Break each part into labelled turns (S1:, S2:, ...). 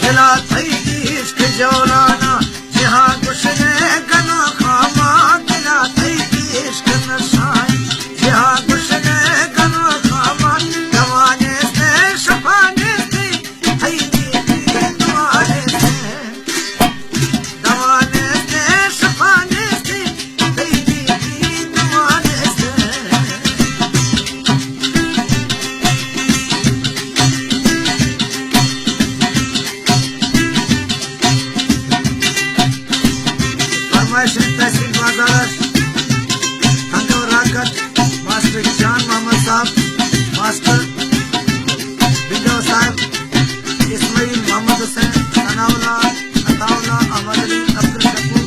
S1: दिला थई इश्क जौलाना जहां गुशरे गना खामा दिला थई इश्क नशाई जहां गुशरे गना खामा दवाने से शफाने से थई दवाने से शफाने से थई दवाने से तहसील बाजार हंगव राकत मास्टर जान मोहम्मद साहब मास्टर बिंदव साहब इस्माइल मोहम्मद हुसैन सनाउल्ला अताउल्ला अहमद अली अब्दुल शकूर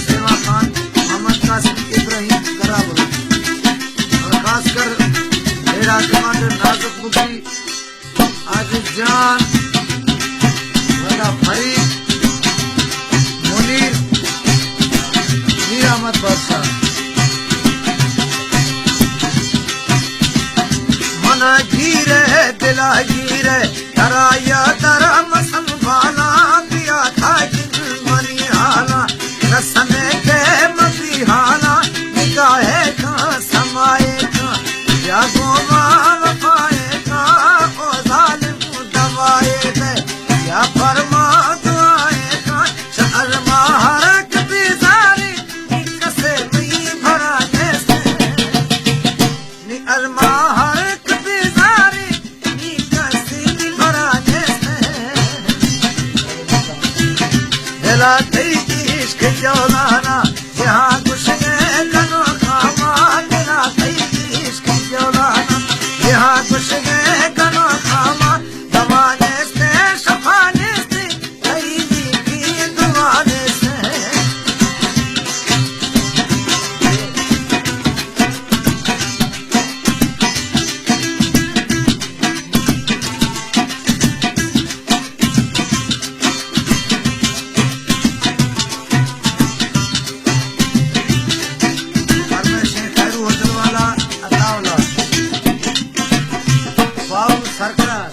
S1: सेवा खान मोहम्मद कासिम इब्राहिम करावल और खासकर मेरा कमांडर नाजुक मुखी आजिज जान वला फरीद मुनीर अहमद बादशाह मना गिरे दिला गिरे तराया तरम संभाला दिया था जिन मनी हाला रसने के मसी हाला निगाहे का समाए का या गोवा वफाए का ओ जालिम दवाए दे या फरमा दुआए का शहर मार दिला थई इश्क जौलाना जहां गुशरे गनो खामा दिला थई इश्क जौलाना जहां गुशरे गनो खामा दवाने से शफाने से थई दवाने से सरकार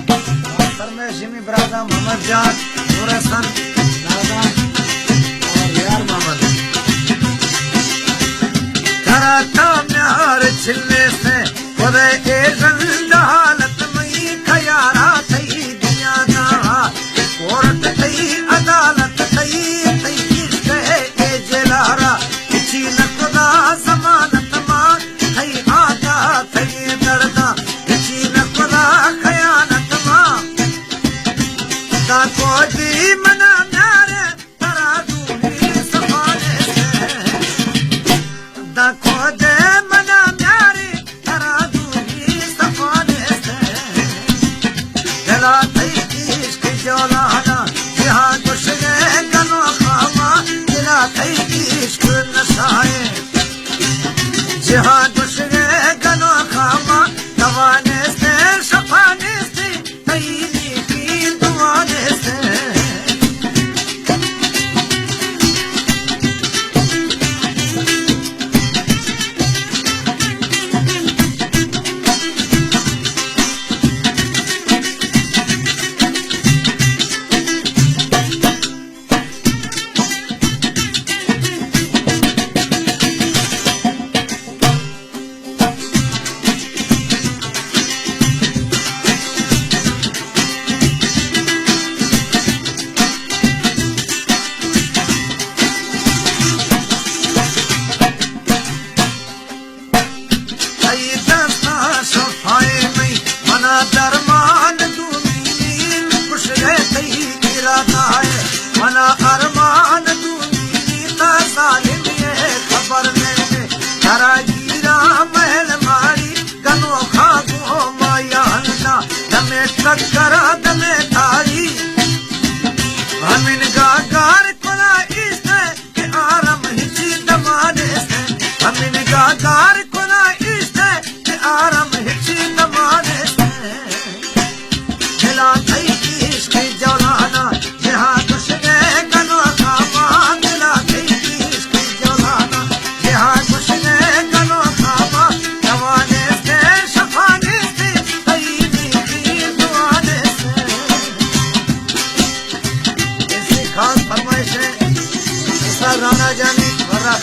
S1: सरमेशिमी ब्रादा मोहम्मद जान नूरसन दादा कराता म्यार छिलने से खुदे ए रंग हालत में खयारा थई दुनिया ना कोर्ट थई अदालत थई थई इश्क ए जलारा किसी न खुदा जमानत मां थई आदा थई दर्दा किसी न खुदा खयानत मां दा को दी मना म्यारे तरा दूनी सफाने से दा को दे मना म्यारे तरा दूनी सफाने से दिला थई इश्क जौलाना जहां गुशरे गनो खामा दिला थई इश्क नशाए जहां गुशरे गनो खामा दवाने से शफाने से थई दवाने से दरमान दूनी खुश रहती इरादा है मना अरमान दूनी ना सालिम ये खबर लेने तारा गिरा महल मारी गनो खागो माया हंसा दमे टक्करा दमे थारी हमिन गागार कोला इस के आरम हिची दमाने से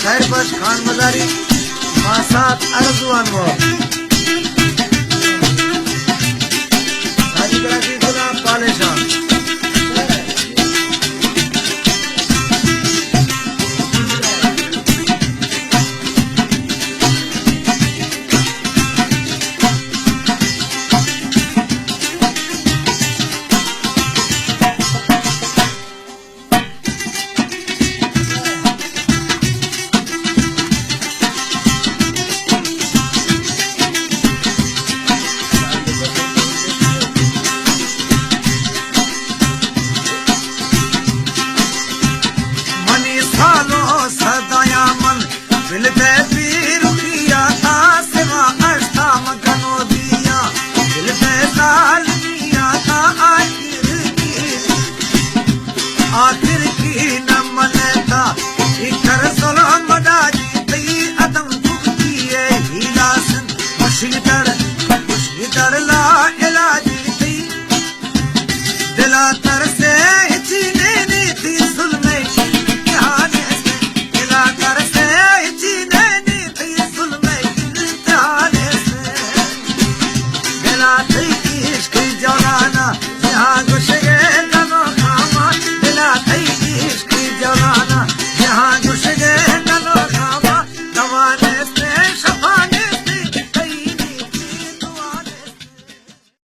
S1: खैर बस खान मजारी मासात अर्जुआन वो